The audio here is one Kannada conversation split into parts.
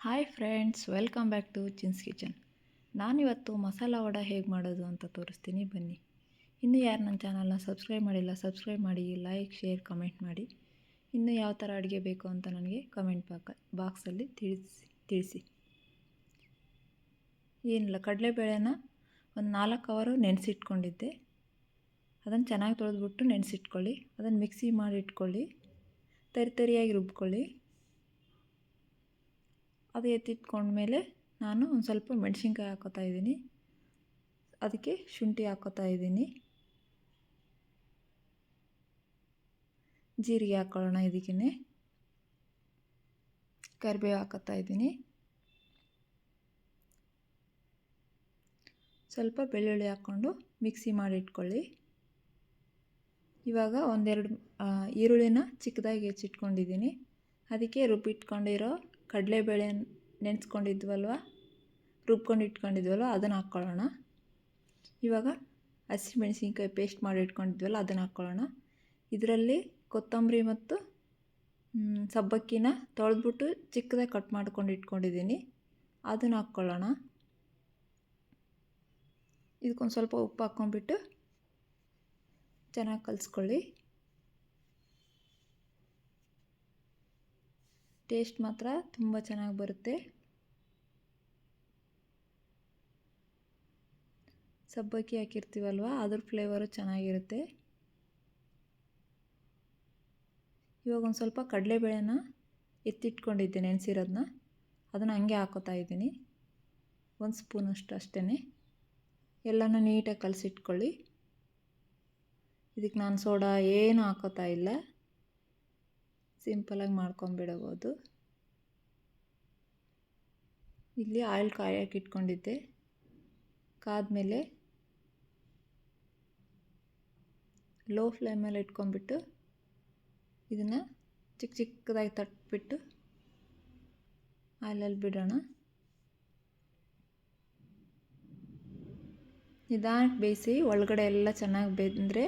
Hi friends, welcome back to Chin's kitchen. ನಾನಿವತ್ತು ಮಸಾಲ ವಡೆ ಹೇಗೆ ಮಾಡೋದು ಅಂತ ತೋರಿಸ್ತೀನಿ, ಬನ್ನಿ. ಇನ್ನೂ ಯಾರು ನನ್ನ ಚಾನಲ್ನ ಸಬ್ಸ್ಕ್ರೈಬ್ ಮಾಡಿಲ್ಲ, ಸಬ್ಸ್ಕ್ರೈಬ್ ಮಾಡಿ, ಲೈಕ್, ಶೇರ್, ಕಮೆಂಟ್ ಮಾಡಿ. ಇನ್ನೂ ಯಾವ ಥರ ಅಡುಗೆ ಬೇಕು ಅಂತ ನನಗೆ ಕಮೆಂಟ್ ಬಾಕ್ಸಲ್ಲಿ ತಿಳಿಸಿ. ಏನಿಲ್ಲ, ಕಡಲೆಬೇಳೆನ ಒಂದು 4 ಅವರು ನೆನೆಸಿಟ್ಕೊಂಡಿದ್ದೆ. ಅದನ್ನು ಚೆನ್ನಾಗಿ ತೊಳೆದ್ಬಿಟ್ಟು ನೆನೆಸಿಟ್ಕೊಳ್ಳಿ. ಅದನ್ನು ಮಿಕ್ಸಿ ಮಾಡಿ ಇಟ್ಕೊಳ್ಳಿ, ತರಿಯಾಗಿ ರುಬ್ಕೊಳ್ಳಿ. ಅದು ಎತ್ತಿಟ್ಕೊಂಡ್ಮೇಲೆ ನಾನು ಒಂದು ಸ್ವಲ್ಪ ಮೆಣಸಿನ್ಕಾಯಿ ಹಾಕ್ಕೋತಾ ಇದ್ದೀನಿ. ಅದಕ್ಕೆ ಶುಂಠಿ ಹಾಕ್ಕೋತಾ ಇದ್ದೀನಿ, ಜೀರಿಗೆ ಹಾಕ್ಕೊಳ್ಳೋಣ. ಇದಕ್ಕೆ ಕರಿಬೇವು ಹಾಕ್ಕೋತಾ ಇದ್ದೀನಿ, ಸ್ವಲ್ಪ ಬೆಳ್ಳುಳ್ಳಿ ಹಾಕ್ಕೊಂಡು ಮಿಕ್ಸಿ ಮಾಡಿ ಇಟ್ಕೊಳ್ಳಿ. ಇವಾಗ ಒಂದೆರಡು ಈರುಳ್ಳಿನ ಚಿಕ್ಕದಾಗಿ ಹೆಚ್ಚಿಟ್ಕೊಂಡಿದ್ದೀನಿ. ಅದಕ್ಕೆ ರುಬ್ಬಿಟ್ಕೊಂಡಿರೋ ಕಡಲೆಬೇಳೆ ನೆನೆಸ್ಕೊಂಡಿದ್ವಲ್ವ, ರುಬ್ಕೊಂಡು ಇಟ್ಕೊಂಡಿದ್ವಲ್ವ, ಅದನ್ನು ಹಾಕ್ಕೊಳ್ಳೋಣ. ಇವಾಗ ಹಸಿಮೆಣಸಿನ್ಕಾಯಿ ಪೇಸ್ಟ್ ಮಾಡಿ ಇಟ್ಕೊಂಡಿದ್ವಲ್ಲ, ಅದನ್ನು ಹಾಕ್ಕೊಳ್ಳೋಣ. ಇದರಲ್ಲಿ ಕೊತ್ತಂಬರಿ ಮತ್ತು ಸಬ್ಬಕ್ಕಿನ ತೊಳೆದ್ಬಿಟ್ಟು ಚಿಕ್ಕದಾಗಿ ಕಟ್ ಮಾಡ್ಕೊಂಡು ಇಟ್ಕೊಂಡಿದ್ದೀನಿ, ಅದನ್ನು ಹಾಕ್ಕೊಳ್ಳೋಣ. ಇದಕ್ಕೊಂದು ಸ್ವಲ್ಪ ಉಪ್ಪು ಹಾಕ್ಕೊಂಡ್ಬಿಟ್ಟು ಚೆನ್ನಾಗಿ ಕಲಿಸ್ಕೊಳ್ಳಿ. ಟೇಸ್ಟ್ ಮಾತ್ರ ತುಂಬ ಚೆನ್ನಾಗಿ ಬರುತ್ತೆ. ಸಬ್ಬಕ್ಕಿ ಹಾಕಿರ್ತೀವಲ್ವ, ಅದ್ರ ಫ್ಲೇವರು ಚೆನ್ನಾಗಿರುತ್ತೆ. ಇವಾಗ ಒಂದು ಸ್ವಲ್ಪ ಕಡಲೆಬೇಳೆನ ಎತ್ತಿಟ್ಕೊಂಡಿದ್ದೆ ನೆನೆಸಿರೋದನ್ನ, ಅದನ್ನು ಹಂಗೆ ಹಾಕ್ಕೋತಾ ಇದ್ದೀನಿ. 1 ಸ್ಪೂನಷ್ಟು ಅಷ್ಟೇ. ಎಲ್ಲನೂ ನೀಟಾಗಿ ಕಲಸಿಟ್ಕೊಳ್ಳಿ. ಇದಕ್ಕೆ ನಾನು ಸೋಡಾ ಏನೂ ಹಾಕೋತಾ ಇಲ್ಲ, ಸಿಂಪಲಾಗಿ ಮಾಡ್ಕೊಂಬಿಡಬಹುದು. ಇಲ್ಲಿ ಆಯಿಲ್ ಕಾಯಕ್ಕೆ ಇಟ್ಕೊಂಡಿದ್ದೆ. ಕಾದ್ಮೇಲೆ ಲೋ ಫ್ಲೇಮಲ್ಲಿ ಇಟ್ಕೊಂಡ್ಬಿಟ್ಟು ಇದನ್ನು ಚಿಕ್ಕದಾಗಿ ತಟ್ಬಿಟ್ಟು ಆಯಿಲಲ್ಲಿ ಬಿಡೋಣ. ನಿಧಾನಕ್ಕೆ ಬೇಯಿಸಿ, ಒಳಗಡೆ ಎಲ್ಲ ಚೆನ್ನಾಗಿ ಬೆಂದರೆ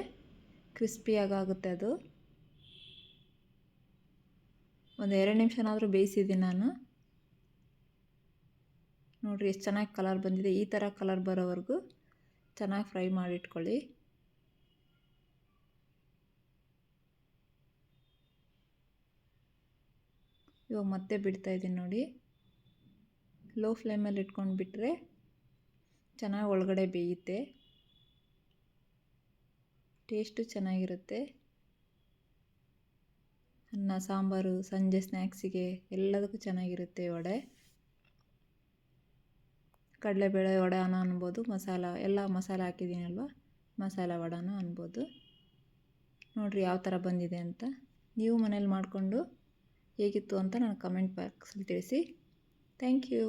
ಕ್ರಿಸ್ಪಿಯಾಗುತ್ತೆ. ಅದು ಒಂದು 2 ನಿಮಿಷನಾದರೂ ಬೇಯಿಸಿದ್ದೀನಿ ನಾನು. ನೋಡಿರಿ ಎಷ್ಟು ಚೆನ್ನಾಗಿ ಕಲರ್ ಬಂದಿದೆ. ಈ ಥರ ಕಲರ್ ಬರೋವರೆಗೂ ಚೆನ್ನಾಗಿ ಫ್ರೈ ಮಾಡಿಟ್ಕೊಳ್ಳಿ. ಇವಾಗ ಮತ್ತೆ ಬಿಡ್ತಾಯಿದ್ದೀನಿ ನೋಡಿ. ಲೋ ಫ್ಲೇಮಲ್ಲಿ ಇಟ್ಕೊಂಡು ಬಿಟ್ಟರೆ ಚೆನ್ನಾಗಿ ಒಳಗಡೆ ಬೇಯುತ್ತೆ, ಟೇಸ್ಟು ಚೆನ್ನಾಗಿರುತ್ತೆ. ಅನ್ನ, ಸಾಂಬಾರು, ಸಂಜೆ ಸ್ನ್ಯಾಕ್ಸಿಗೆ ಎಲ್ಲದಕ್ಕೂ ಚೆನ್ನಾಗಿರುತ್ತೆ ವಡೆ. ಕಡಲೆಬೇಳೆ ವಡೆನ ಅನ್ಬೋದು, ಎಲ್ಲ ಮಸಾಲೆ ಹಾಕಿದ್ದೀನಲ್ವ, ಮಸಾಲ ವಡೆನ ಅನ್ಬೋದು. ನೋಡಿರಿ ಯಾವ ಥರ ಬಂದಿದೆ ಅಂತ. ನೀವು ಮನೇಲಿ ಮಾಡಿಕೊಂಡು ಹೇಗಿತ್ತು ಅಂತ ನನಗೆ ಕಮೆಂಟ್ ಬಾಕ್ಸಲ್ಲಿ ತಿಳಿಸಿ. Thank you.